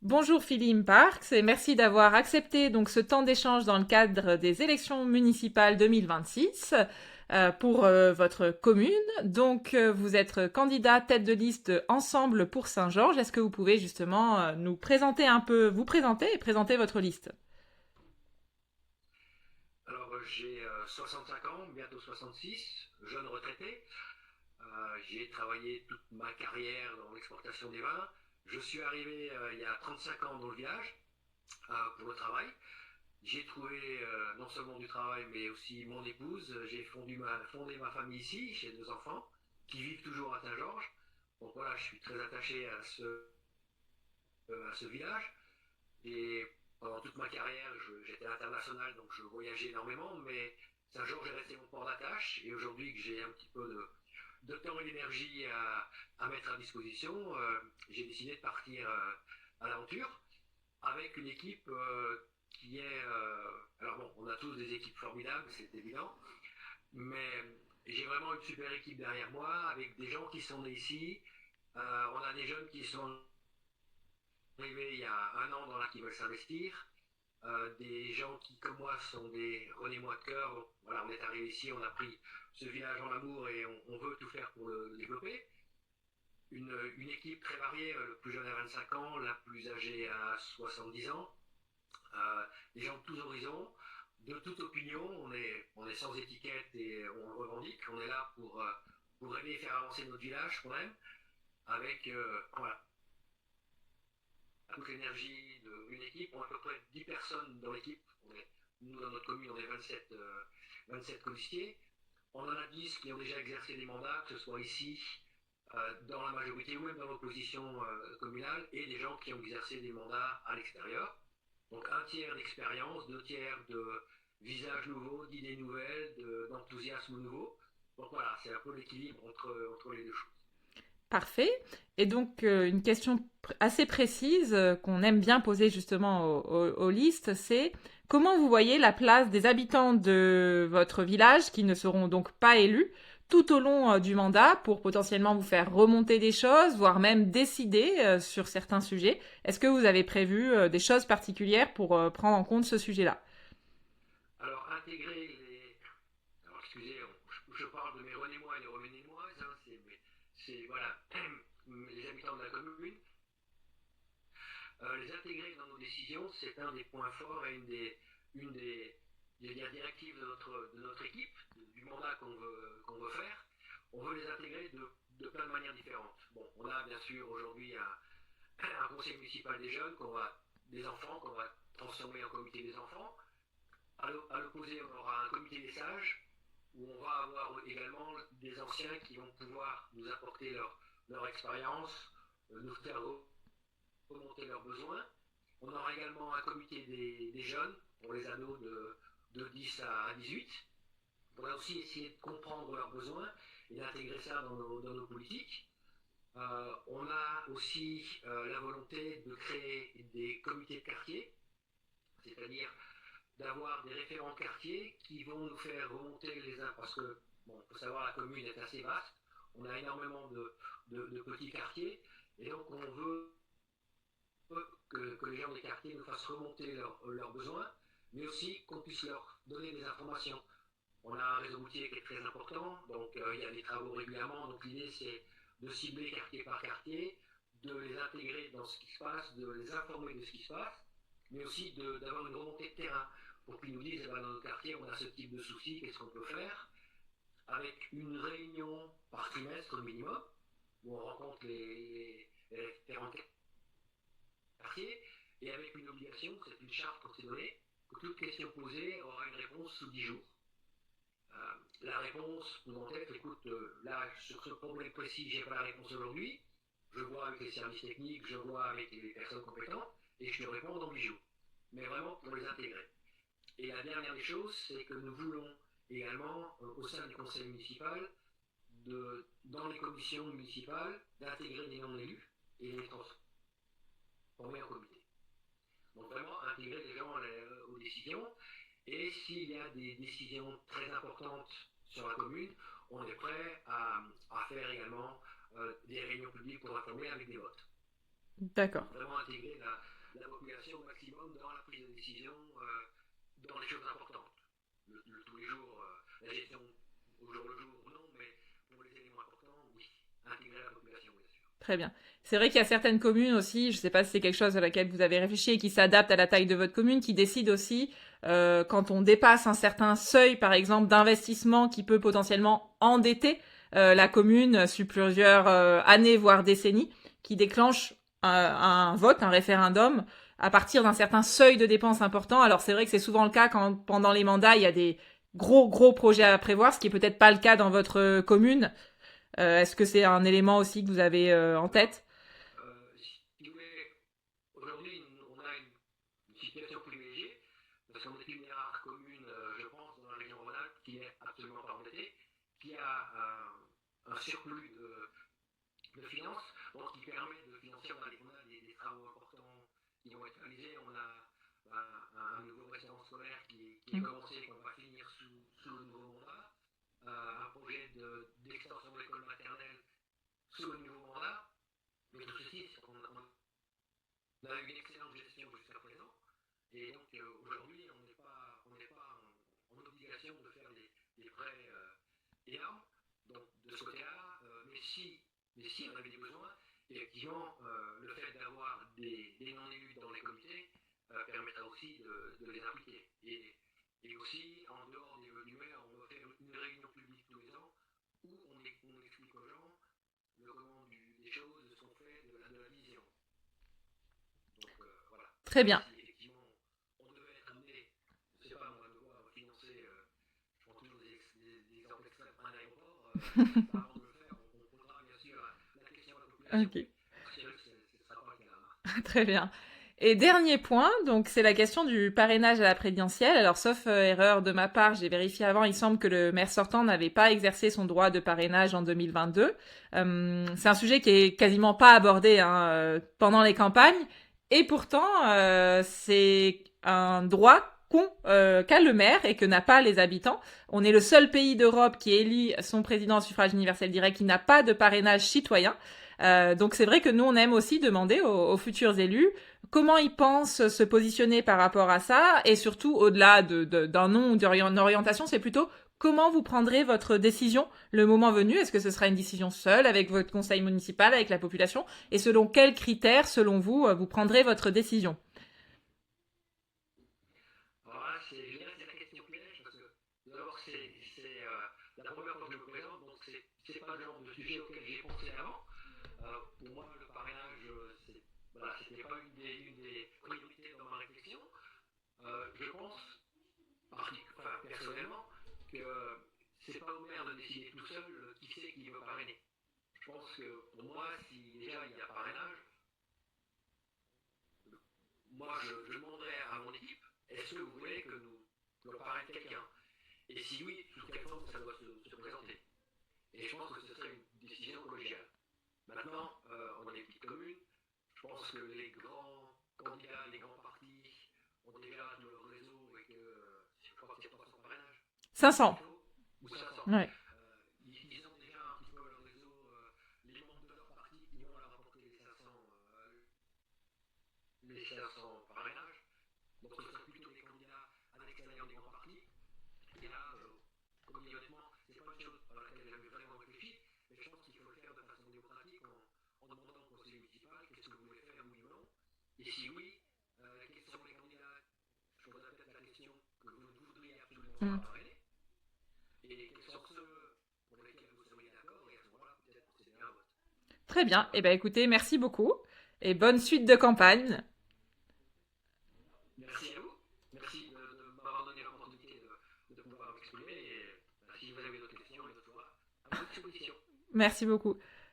Bonjour Philippe Parks et merci d'avoir accepté donc ce temps d'échange dans le cadre des élections municipales 2026 pour votre commune. Donc vous êtes candidat tête de liste Ensemble pour Saint-Georges. Est-ce que vous pouvez justement nous présenter un peu, vous présenter et présenter votre liste? Alors, j'ai 65 ans, bientôt 66, jeune retraité. J'ai travaillé toute ma carrière dans l'exportation des vins. Je suis arrivé il y a 35 ans dans le village pour le travail. J'ai trouvé non seulement du travail, mais aussi mon épouse. J'ai fondé ma famille ici, j'ai deux enfants qui vivent toujours à Saint-Georges. Donc voilà, je suis très attaché à ce village. Et pendant toute ma carrière, j'étais international, donc je voyageais énormément, mais Saint-Georges est resté mon port d'attache. Et aujourd'hui que j'ai un petit peu de temps et d'énergie à mettre à disposition, j'ai décidé de partir à l'aventure avec une équipe qui est... alors bon, on a tous des équipes formidables, c'est évident, mais j'ai vraiment une super équipe derrière moi, avec des gens qui sont nés ici. On a des jeunes qui sont arrivés il y a un an dans là qui veulent s'investir. Des gens qui, comme moi, sont des René-moi de cœur. Voilà, on est arrivé ici, on a pris ce village en amour et on veut tout faire pour le développer. Une équipe très variée, le plus jeune à 25 ans, la plus âgée à 70 ans. Des gens de tous horizons, de toute opinion. On est sans étiquette et on le revendique. On est là pour aider et faire avancer notre village quand même, avec voilà, toute l'énergie d'une équipe. On a à peu près 10 personnes dans l'équipe. Nous, dans notre commune, on est 27 colistiers. On en a 10 qui ont déjà exercé des mandats, que ce soit ici, dans la majorité ou même dans l'opposition communale, et des gens qui ont exercé des mandats à l'extérieur. Donc un tiers d'expérience, deux tiers de visages nouveaux, d'idées nouvelles, d'enthousiasme nouveau. Donc voilà, c'est un peu l'équilibre entre les deux choses. Parfait. Et donc, une question assez précise qu'on aime bien poser justement aux listes, c'est comment vous voyez la place des habitants de votre village qui ne seront donc pas élus tout au long du mandat pour potentiellement vous faire remonter des choses, voire même décider sur certains sujets. Est-ce que vous avez prévu des choses particulières pour prendre en compte ce sujet-là? Alors intégrer les... Alors excusez, je parle de mes René-moi et les Revenez-moi, hein, c'est voilà, les habitants de la commune. Les intégrer dans nos décisions, c'est un des points forts et une des directives de notre équipe, du mandat qu'on veut faire. On veut les intégrer de plein de manières différentes. Bon, on a bien sûr aujourd'hui un conseil municipal des jeunes, des enfants, qu'on va transformer en comité des enfants. À l'opposé, on aura un comité des sages, où on va avoir également des anciens qui vont pouvoir nous apporter leur expérience, nous faire remonter leurs besoins. On aura également un comité des jeunes pour les ados de 10 à 18. On va aussi essayer de comprendre leurs besoins et d'intégrer ça dans nos politiques. On a aussi la volonté de créer des comités de quartier, c'est-à-dire d'avoir des référents quartier qui vont nous faire remonter les uns, parce que, bon, il faut savoir, la commune est assez vaste, on a énormément de petits quartiers, et donc on veut que les gens des quartiers nous fassent remonter leurs besoins, mais aussi qu'on puisse leur donner des informations. On a un réseau routier qui est très important, donc il y a des travaux régulièrement, donc l'idée c'est de cibler quartier par quartier, de les intégrer dans ce qui se passe, de les informer de ce qui se passe, mais aussi d'avoir une remontée de terrain pour qu'ils nous disent, eh ben, dans notre quartier on a ce type de soucis, qu'est-ce qu'on peut faire, avec une réunion par trimestre minimum, où on rencontre les référents quartier, et avec une obligation, c'est une charte qu'on s'est donnée, que toute question posée aura une réponse sous 10 jours. La réponse pouvant être, écoute, là, sur ce problème précis, j'ai pas la réponse aujourd'hui, je vois avec les services techniques, je vois avec les personnes compétentes, et je te réponds dans 10 jours. Mais vraiment pour les intégrer. Et la dernière des choses, c'est que nous voulons également, au sein du conseil municipal, dans les commissions municipales, d'intégrer des non-élus et les transformer en comité. Donc vraiment intégrer les gens aux décisions. Et s'il y a des décisions très importantes sur la commune, on est prêt à faire également des réunions publiques pour informer avec des votes. D'accord. Donc vraiment intégrer la population au maximum dans la prise de décision, dans les choses importantes. Tous les jours, la gestion au jour le jour, non, mais pour les éléments importants, oui. Intégrer la population, bien sûr. Très bien. C'est vrai qu'il y a certaines communes aussi, je ne sais pas si c'est quelque chose à laquelle vous avez réfléchi et qui s'adapte à la taille de votre commune, qui décident aussi, quand on dépasse un certain seuil, par exemple, d'investissement qui peut potentiellement endetter la commune sur plusieurs années, voire décennies, qui déclenche un vote, un référendum, à partir d'un certain seuil de dépenses important. Alors c'est vrai que c'est souvent le cas quand pendant les mandats, il y a des gros projets à prévoir, ce qui est peut-être pas le cas dans votre commune. Est-ce que c'est un élément aussi que vous avez en tête? Si vous voulez, aujourd'hui, on a une situation privilégiée, parce qu'on est une des rares communes, je pense, dans la région Rhône-Alpes, qui n'est absolument pas endettée, qui a un surplus de finances, donc qui permet de financer. On a des travaux importants qui vont être réalisés. On a un nouveau restaurant scolaire qui est commencé, qu'on va finir sous le nouveau mandat. Un projet d'extension de l'école maternelle sous le nouveau mandat. Mais tout ceci, on a eu une excellente gestion jusqu'à présent. Et donc aujourd'hui, on n'est pas en obligation de faire des prêts énormes. Donc de ce côté-là, mais si on avait des besoins, effectivement, le fait d'avoir des non-élus dans les comités permettra aussi de les impliquer. Et aussi, en dehors des annuaires, on va faire une réunion publique tous les ans où on explique aux gens comment des choses sont faites, de la vision. Donc voilà. Très bien. Si effectivement on devait être amené, je ne sais pas, moi, à devoir financer, je prends toujours des exemples extrêmes, un aéroport, avant de le faire, on posera bien sûr la question à la population. Ok. C'est vrai que ce ne sera pas le cas. Très bien. Et dernier point, donc c'est la question du parrainage à la présidentielle. Alors, sauf erreur de ma part, j'ai vérifié avant, il semble que le maire sortant n'avait pas exercé son droit de parrainage en 2022. C'est un sujet qui est quasiment pas abordé pendant les campagnes, et pourtant c'est un droit qu'a le maire et que n'a pas les habitants. On est le seul pays d'Europe qui élit son président au suffrage universel direct qui n'a pas de parrainage citoyen. Donc c'est vrai que nous, on aime aussi demander aux futurs élus comment ils pensent se positionner par rapport à ça, et surtout, au-delà d'un nom ou d'une orientation, c'est plutôt comment vous prendrez votre décision le moment venu. Est-ce que ce sera une décision seule, avec votre conseil municipal, avec la population, et selon quels critères, selon vous, vous prendrez votre décision? Alors là, c'est la question piège, parce que d'abord, c'est la première fois que je me présente, donc c'est pas le genre de sujet auquel j'ai pensé avant. Pour moi, le parrainage, c'était pas une des priorités dans ma réflexion. Je pense, personnellement, que c'est pas au maire de décider tout seul qui c'est qui veut parrainer. Je pense que pour moi, si déjà il y a parrainage, moi je demanderais à mon équipe, est-ce que vous voulez que nous parraine quelqu'un? Et si oui, sous quelle forme ça doit se présenter? Et je pense que ce serait une décision collégiale. Maintenant, on est une petite commune. Je pense que les grands candidats, les grands partis ont déjà tout leur réseau et que je crois que c'est 300 parrainages. 500. Ou 500. Ouais. Ils ont déjà un petit peu leur réseau, les membres de leur parti qui vont leur apporter les 500 parrainages. Donc ce serait plutôt des candidats à l'extérieur des grands partis. Et là, comme dit honnêtement, c'est pas une chose à laquelle j'avais vraiment réfléchi, mais je pense qu'il faut le faire de façon démocratique en demandant au conseil municipal qu'est-ce que vous voulez faire, oui ou non. Et si oui, quels sont les candidats? Je poserai peut-être la question que vous voudriez absolument pas parrainer. Et quels sont ceux pour lesquels vous seriez d'accord, et à ce moment-là, peut-être procéder à un vote. Très bien. Eh bien, écoutez, merci beaucoup et bonne suite de campagne. Merci à vous. Merci de m'avoir donné l'opportunité de pouvoir m'exprimer. Et si vous avez d'autres questions, à votre fois, à votre disposition. Merci beaucoup.